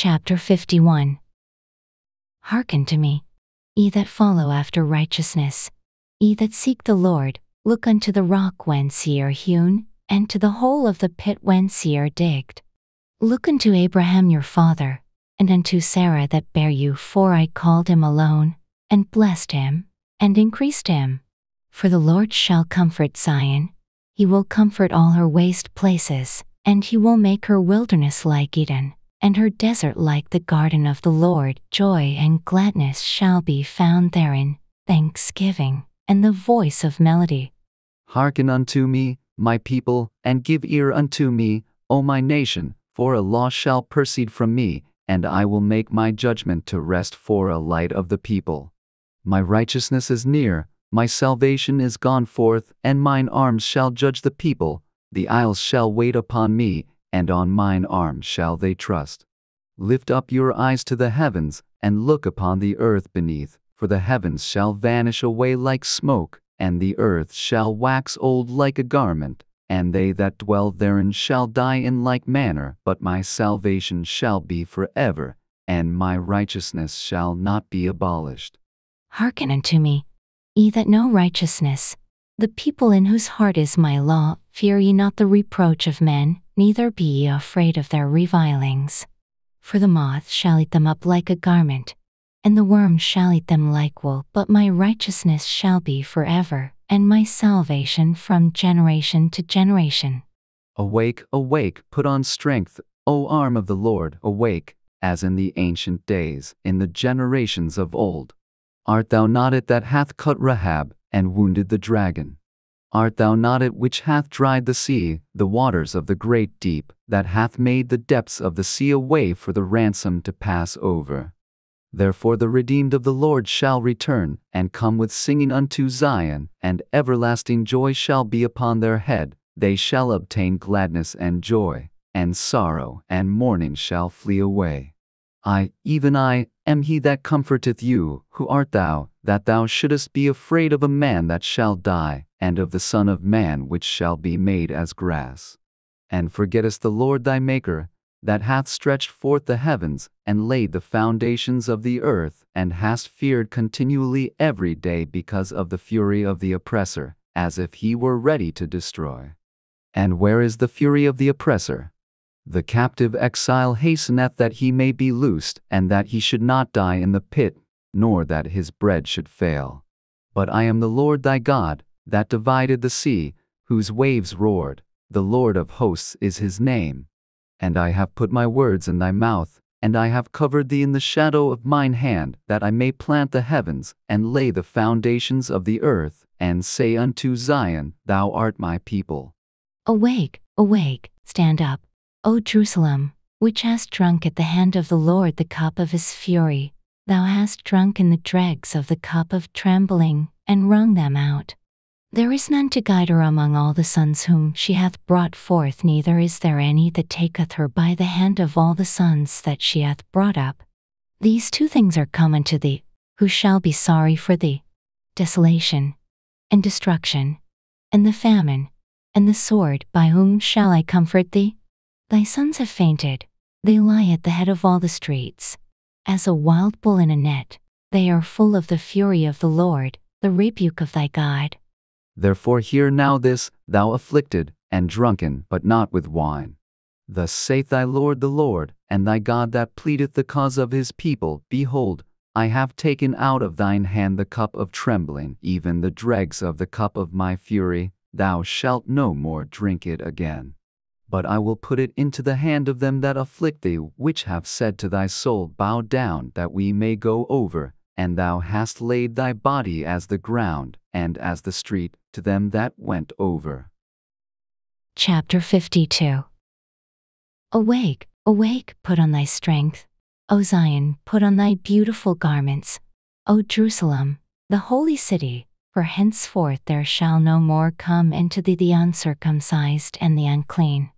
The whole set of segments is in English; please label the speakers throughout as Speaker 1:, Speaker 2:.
Speaker 1: Chapter 51. Hearken to me, ye that follow after righteousness, ye that seek the Lord, look unto the rock whence ye are hewn, and to the hole of the pit whence ye are digged. Look unto Abraham your father, and unto Sarah that bare you, for I called him alone, and blessed him, and increased him. For the Lord shall comfort Zion, he will comfort all her waste places, and he will make her wilderness like Eden, and her desert like the garden of the Lord. Joy and gladness shall be found therein, thanksgiving, and the voice of melody.
Speaker 2: Hearken unto me, my people, and give ear unto me, O my nation, for a law shall proceed from me, and I will make my judgment to rest for a light of the people. My righteousness is near, my salvation is gone forth, and mine arms shall judge the people. The isles shall wait upon me, and on mine arm shall they trust. Lift up your eyes to the heavens, and look upon the earth beneath, for the heavens shall vanish away like smoke, and the earth shall wax old like a garment, and they that dwell therein shall die in like manner. But my salvation shall be forever, and my righteousness shall not be abolished.
Speaker 1: Hearken unto me, ye that know righteousness, the people in whose heart is my law. Fear ye not the reproach of men, neither be ye afraid of their revilings. For the moth shall eat them up like a garment, and the worm shall eat them like wool. But my righteousness shall be forever, and my salvation from generation to generation.
Speaker 2: Awake, awake, put on strength, O arm of the Lord, awake, as in the ancient days, in the generations of old. Art thou not it that hath cut Rahab, and wounded the dragon? Art thou not it which hath dried the sea, the waters of the great deep, that hath made the depths of the sea a way for the ransom to pass over? Therefore the redeemed of the Lord shall return, and come with singing unto Zion, and everlasting joy shall be upon their head. They shall obtain gladness and joy, and sorrow and mourning shall flee away. I, even I, am he that comforteth you. Who art thou, that thou shouldest be afraid of a man that shall die, and of the Son of Man which shall be made as grass? And forgettest the Lord thy Maker, that hath stretched forth the heavens, and laid the foundations of the earth, and hast feared continually every day because of the fury of the oppressor, as if he were ready to destroy. And where is the fury of the oppressor? The captive exile hasteneth that he may be loosed, and that he should not die in the pit, nor that his bread should fail. But I am the Lord thy God, that divided the sea, whose waves roared. The Lord of hosts is his name. And I have put my words in thy mouth, and I have covered thee in the shadow of mine hand, that I may plant the heavens, and lay the foundations of the earth, and say unto Zion, Thou art my people.
Speaker 1: Awake, awake, stand up, O Jerusalem, which hast drunk at the hand of the Lord the cup of his fury. Thou hast drunk in the dregs of the cup of trembling, and wrung them out. There is none to guide her among all the sons whom she hath brought forth, neither is there any that taketh her by the hand of all the sons that she hath brought up. These two things are come unto thee, who shall be sorry for thee: desolation, and destruction, and the famine, and the sword. By whom shall I comfort thee? Thy sons have fainted, they lie at the head of all the streets. As a wild bull in a net, they are full of the fury of the Lord, the rebuke of thy God.
Speaker 2: Therefore hear now this, thou afflicted, and drunken, but not with wine. Thus saith thy Lord the Lord, and thy God that pleadeth the cause of his people. Behold, I have taken out of thine hand the cup of trembling, even the dregs of the cup of my fury. Thou shalt no more drink it again. But I will put it into the hand of them that afflict thee, which have said to thy soul, Bow down, that we may go over. And thou hast laid thy body as the ground, and as the street, to them that went over.
Speaker 1: Chapter 52. Awake, awake, put on thy strength. O Zion, put on thy beautiful garments. O Jerusalem, the holy city, for henceforth there shall no more come into thee the uncircumcised and the unclean.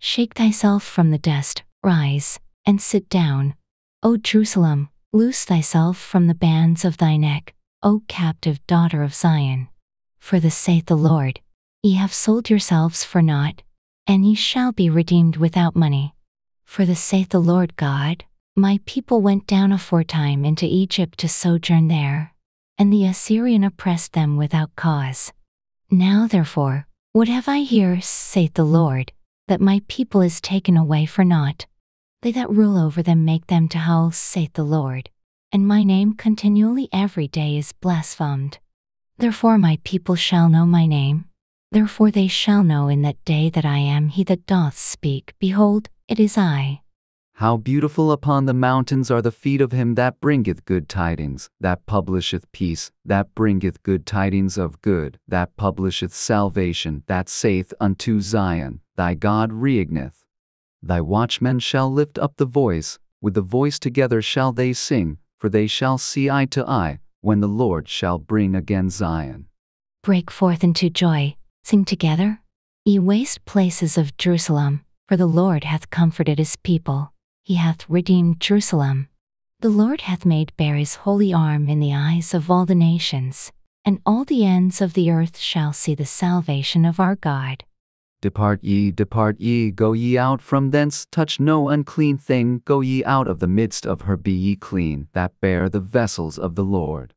Speaker 1: Shake thyself from the dust, rise, and sit down. O Jerusalem, loose thyself from the bands of thy neck, O captive daughter of Zion. For thus saith the Lord, Ye have sold yourselves for naught, and ye shall be redeemed without money. For thus saith the Lord God, My people went down aforetime into Egypt to sojourn there, and the Assyrian oppressed them without cause. Now therefore, what have I here, saith the Lord, that my people is taken away for naught? They that rule over them make them to howl, saith the Lord, and my name continually every day is blasphemed. Therefore my people shall know my name. Therefore they shall know in that day that I am he that doth speak. Behold, it is I.
Speaker 2: How beautiful upon the mountains are the feet of him that bringeth good tidings, that publisheth peace, that bringeth good tidings of good, that publisheth salvation, that saith unto Zion, Thy God reigneth. Thy watchmen shall lift up the voice, with the voice together shall they sing, for they shall see eye to eye, when the Lord shall bring again Zion.
Speaker 1: Break forth into joy, sing together, ye waste places of Jerusalem, for the Lord hath comforted his people. He hath redeemed Jerusalem. The Lord hath made bare his holy arm in the eyes of all the nations, and all the ends of the earth shall see the salvation of our God.
Speaker 2: Depart ye, go ye out from thence, touch no unclean thing, go ye out of the midst of her, be ye clean, that bear the vessels of the Lord.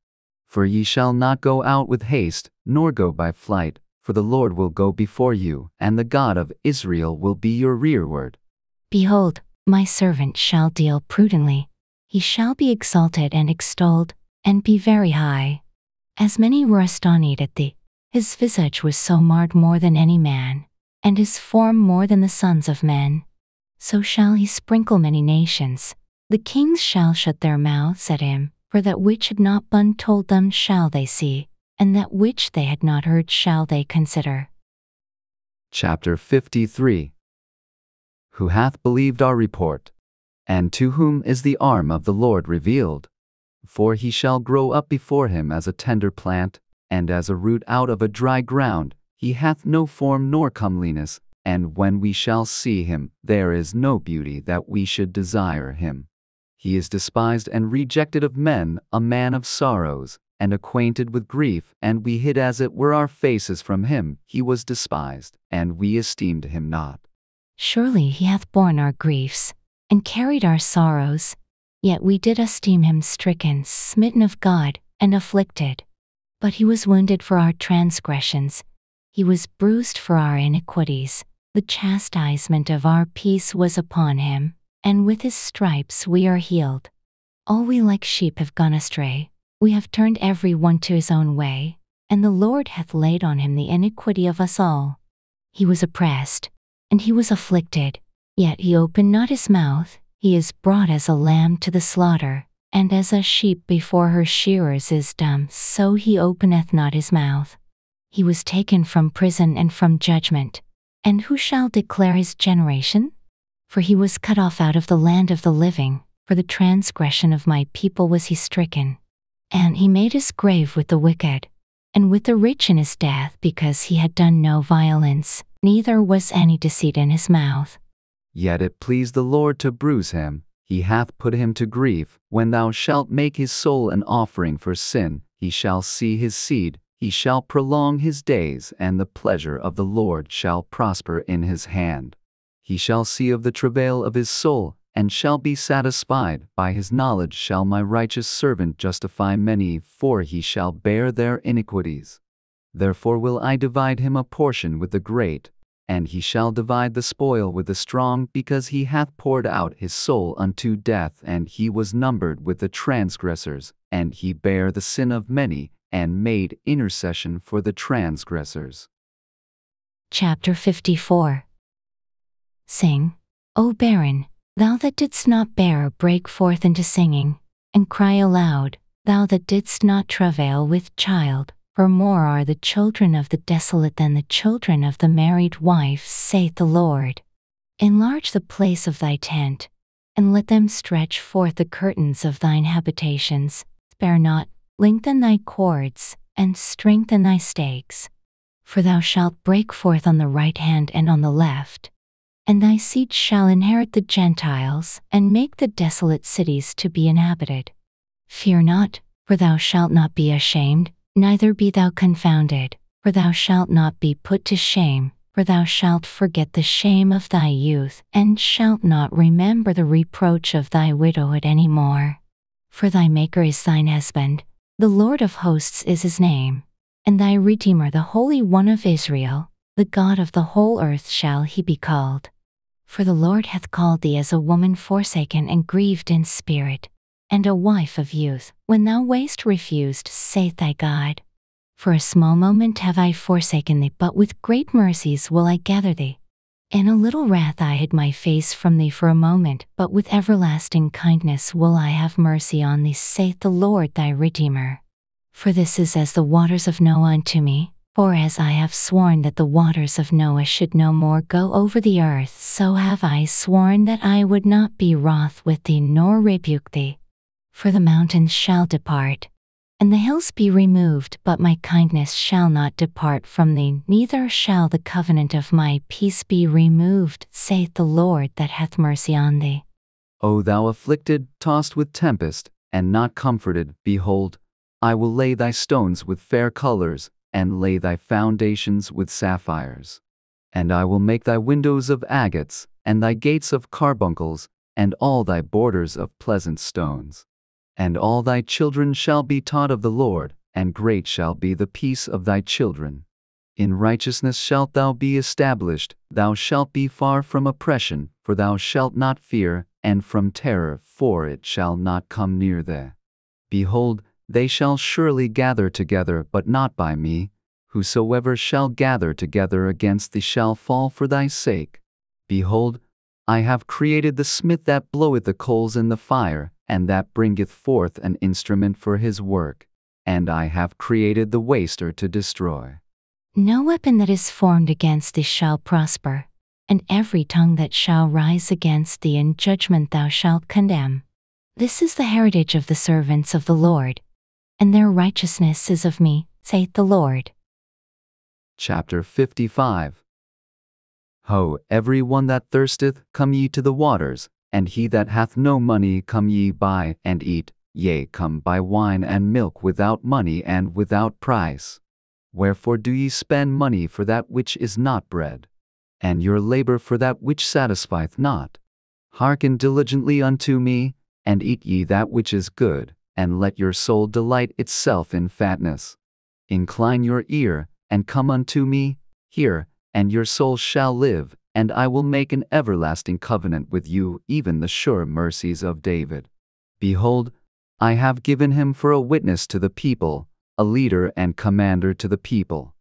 Speaker 2: For ye shall not go out with haste, nor go by flight, for the Lord will go before you, and the God of Israel will be your rearward.
Speaker 1: Behold, my servant shall deal prudently. He shall be exalted and extolled, and be very high. As many were astonished at thee, his visage was so marred more than any man, and his form more than the sons of men. So shall he sprinkle many nations. The kings shall shut their mouths at him, for that which had not been told them shall they see, and that which they had not heard shall they consider.
Speaker 2: Chapter 53. Who hath believed our report? And to whom is the arm of the Lord revealed? For he shall grow up before him as a tender plant, and as a root out of a dry ground. He hath no form nor comeliness, and when we shall see him, there is no beauty that we should desire him. He is despised and rejected of men, a man of sorrows, and acquainted with grief, and we hid as it were our faces from him. He was despised, and we esteemed him not.
Speaker 1: Surely he hath borne our griefs, and carried our sorrows, yet we did esteem him stricken, smitten of God, and afflicted. But he was wounded for our transgressions, he was bruised for our iniquities. The chastisement of our peace was upon him, and with his stripes we are healed. All we like sheep have gone astray, we have turned every one to his own way, and the Lord hath laid on him the iniquity of us all. He was oppressed, and he was afflicted, yet he opened not his mouth. He is brought as a lamb to the slaughter, and as a sheep before her shearers is dumb, so he openeth not his mouth. He was taken from prison and from judgment. And who shall declare his generation? For he was cut off out of the land of the living, for the transgression of my people was he stricken. And he made his grave with the wicked, and with the rich in his death, because he had done no violence, neither was any deceit in his mouth.
Speaker 2: Yet it pleased the Lord to bruise him, he hath put him to grief. When thou shalt make his soul an offering for sin, he shall see his seed, he shall prolong his days, and the pleasure of the Lord shall prosper in his hand. He shall see of the travail of his soul, and shall be satisfied. By his knowledge shall my righteous servant justify many, for he shall bear their iniquities. Therefore will I divide him a portion with the great, and he shall divide the spoil with the strong, because he hath poured out his soul unto death, and he was numbered with the transgressors, and he bare the sin of many, and made intercession for the transgressors.
Speaker 1: Chapter 54. Sing, O barren, thou that didst not bear, break forth into singing, and cry aloud, thou that didst not travail with child, for more are the children of the desolate than the children of the married wife, saith the Lord. Enlarge the place of thy tent, and let them stretch forth the curtains of thine habitations. Spare not, lengthen thy cords, and strengthen thy stakes. For thou shalt break forth on the right hand and on the left, and thy seed shall inherit the Gentiles, and make the desolate cities to be inhabited. Fear not, for thou shalt not be ashamed, neither be thou confounded, for thou shalt not be put to shame, For thou shalt forget the shame of thy youth, and shalt not remember the reproach of thy widowhood any more. For thy Maker is thine husband, the Lord of hosts is his name, and thy Redeemer the Holy One of Israel, the God of the whole earth shall he be called. For the Lord hath called thee as a woman forsaken and grieved in spirit, and a wife of youth, when thou wast refused, saith thy God. For a small moment have I forsaken thee, but with great mercies will I gather thee. In a little wrath I hid my face from thee for a moment, but with everlasting kindness will I have mercy on thee, saith the Lord thy Redeemer. For this is as the waters of Noah unto me, for as I have sworn that the waters of Noah should no more go over the earth, so have I sworn that I would not be wroth with thee nor rebuke thee. For the mountains shall depart, and the hills be removed, but my kindness shall not depart from thee, neither shall the covenant of my peace be removed, saith the Lord that hath mercy on thee.
Speaker 2: O thou afflicted, tossed with tempest, and not comforted, behold, I will lay thy stones with fair colors, and lay thy foundations with sapphires. And I will make thy windows of agates, and thy gates of carbuncles, and all thy borders of pleasant stones. And all thy children shall be taught of the Lord, and great shall be the peace of thy children. In righteousness shalt thou be established, thou shalt be far from oppression, for thou shalt not fear, and from terror, for it shall not come near thee. Behold, they shall surely gather together, but not by me. Whosoever shall gather together against thee shall fall for thy sake. Behold, I have created the smith that bloweth the coals in the fire, and that bringeth forth an instrument for his work. And I have created the waster to destroy.
Speaker 1: No weapon that is formed against thee shall prosper, and every tongue that shall rise against thee in judgment thou shalt condemn. This is the heritage of the servants of the Lord, and their righteousness is of me, saith the Lord.
Speaker 2: Chapter 55. Ho, every one that thirsteth, come ye to the waters, and he that hath no money, come ye buy and eat, yea, come buy wine and milk without money and without price. Wherefore do ye spend money for that which is not bread, and your labor for that which satisfieth not? Hearken diligently unto me, and eat ye that which is good, and let your soul delight itself in fatness. Incline your ear, and come unto me, hear, and your soul shall live, and I will make an everlasting covenant with you, even the sure mercies of David. Behold, I have given him for a witness to the people, a leader and commander to the people.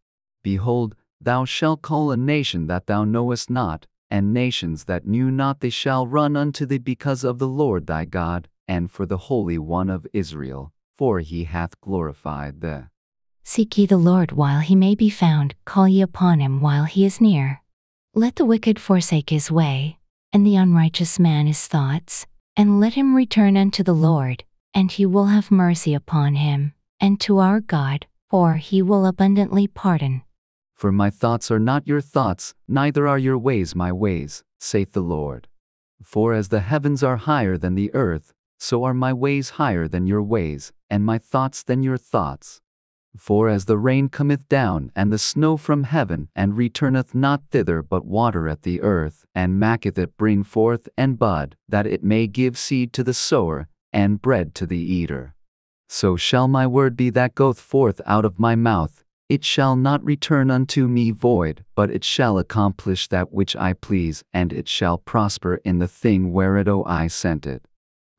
Speaker 2: Behold, thou shalt call a nation that thou knowest not, and nations that knew not they shall run unto thee because of the Lord thy God, and for the Holy One of Israel, for he hath glorified thee.
Speaker 1: Seek ye the Lord while he may be found, call ye upon him while he is near. Let the wicked forsake his way, and the unrighteous man his thoughts, and let him return unto the Lord, and he will have mercy upon him, and to our God, for he will abundantly pardon.
Speaker 2: For my thoughts are not your thoughts, neither are your ways my ways, saith the Lord. For as the heavens are higher than the earth, so are my ways higher than your ways, and my thoughts than your thoughts. For as the rain cometh down and the snow from heaven, and returneth not thither, but watereth the earth, and maketh it bring forth and bud, that it may give seed to the sower, and bread to the eater. So shall my word be that goeth forth out of my mouth. It shall not return unto me void, but it shall accomplish that which I please, and it shall prosper in the thing whereto I sent it.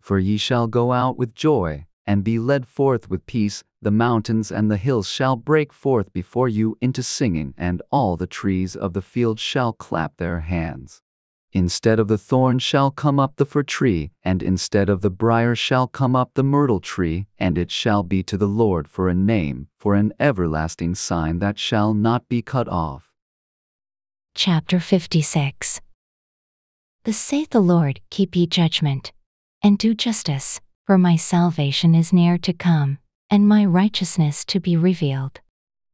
Speaker 2: For ye shall go out with joy, and be led forth with peace. The mountains and the hills shall break forth before you into singing, and all the trees of the field shall clap their hands. Instead of the thorn shall come up the fir tree, and instead of the brier shall come up the myrtle tree, and it shall be to the Lord for a name, for an everlasting sign that shall not be cut off.
Speaker 1: Chapter 56. Thus saith the Lord, keep ye judgment, and do justice, for my salvation is near to come, and my righteousness to be revealed.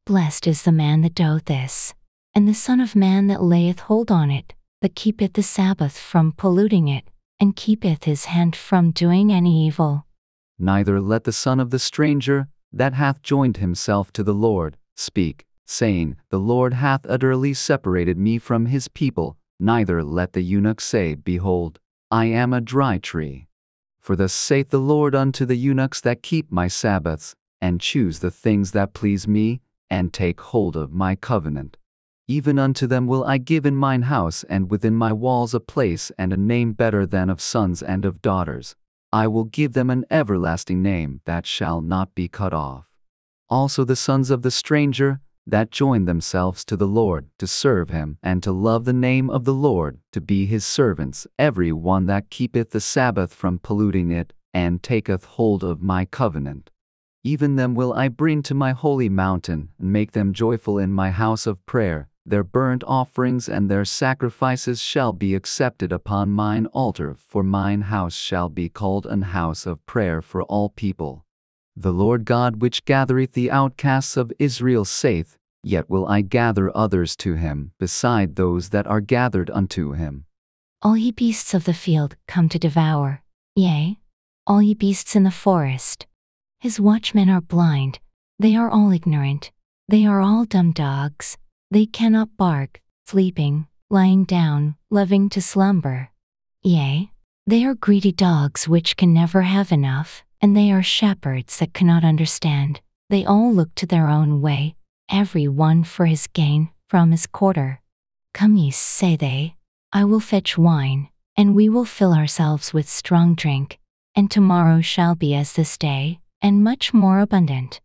Speaker 1: Blessed is the man that doeth this, and the Son of Man that layeth hold on it, that keepeth the Sabbath from polluting it, and keepeth his hand from doing any evil.
Speaker 2: Neither let the son of the stranger, that hath joined himself to the Lord, speak, saying, The Lord hath utterly separated me from his people, neither let the eunuch say, Behold, I am a dry tree. For thus saith the Lord unto the eunuchs that keep my Sabbaths, and choose the things that please me, and take hold of my covenant. Even unto them will I give in mine house and within my walls a place and a name better than of sons and of daughters. I will give them an everlasting name that shall not be cut off. Also the sons of the stranger, that join themselves to the Lord, to serve him, and to love the name of the Lord, to be his servants, every one that keepeth the Sabbath from polluting it, and taketh hold of my covenant. Even them will I bring to my holy mountain, and make them joyful in my house of prayer. Their burnt offerings and their sacrifices shall be accepted upon mine altar, for mine house shall be called an house of prayer for all people. The Lord God which gathereth the outcasts of Israel saith, Yet will I gather others to him, beside those that are gathered unto him.
Speaker 1: All ye beasts of the field come to devour, yea, all ye beasts in the forest. His watchmen are blind, they are all ignorant, they are all dumb dogs, they cannot bark, sleeping, lying down, loving to slumber. Yea, they are greedy dogs which can never have enough, and they are shepherds that cannot understand. They all look to their own way, every one for his gain, from his quarter. Come ye, say they, I will fetch wine, and we will fill ourselves with strong drink, and tomorrow shall be as this day, and much more abundant.